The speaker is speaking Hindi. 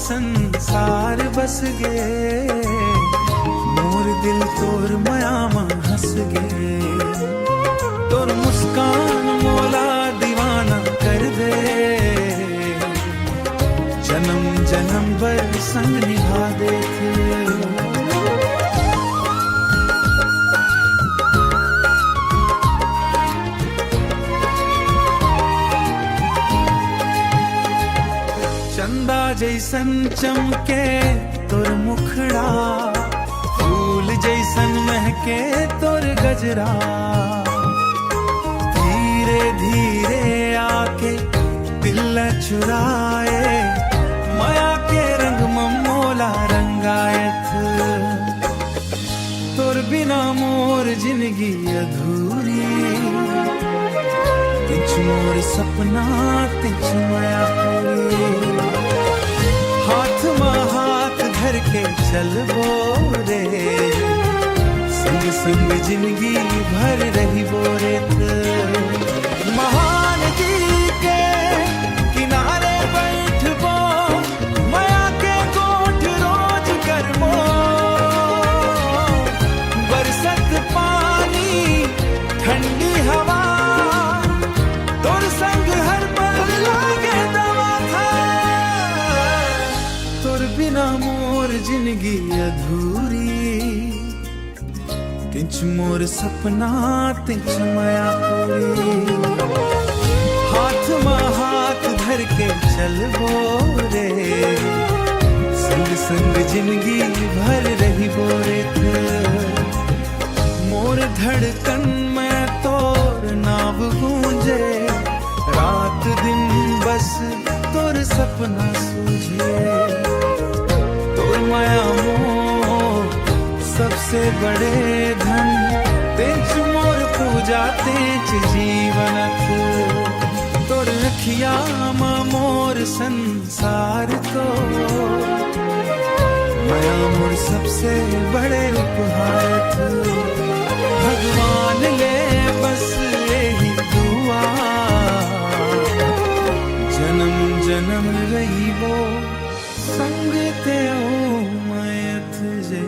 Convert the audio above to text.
संसार बस गे, मोर दिल तोर माया में हंस गे। तोर मुस्कान मोला दीवाना कर दे, जन्म जन्म भर संग निभा दे। चंदा जैसन चमके तोर मुखड़ा, फूल जैसन महके तोर गजरा। धीरे धीरे आके दिल चुराए, माया के रंग मोला रंगायत। तोर बिना मोर जिंदगी अधूरी, तिछ मोर सपना तिछ माया पूरी। हाथ में हाथ धर के चलबो रे, संग संग जिंदगी भर रही बोरेत। महान जी के किनारे बैठबो, माया के गोठ रोज करबो। बरसत पानी ठंडी हवा, तोर संग हर पल लागे दवा था। तोर बिना मोर जिंदगी अधूरी, तिछ मोर सपना तिछ माया पूरी। हाथ में हाथ धर के चलबो रे, संग संग जिंदगी भर रही बोरेत। मोर धड़कन में तोर नाव गूंजे, रात दिन बस तोर सपना सूझे। तोर माया मोर सबसे बड़े धन, तेंच मोर पूजा तेंच जीवनत। तोर रखिया मोर संसार तो, माया मोर सबसे बड़े उपहार। भगवान ले बस यही दुआ, जन्म जन्म रही वो संग ते ओ मैं तुझे।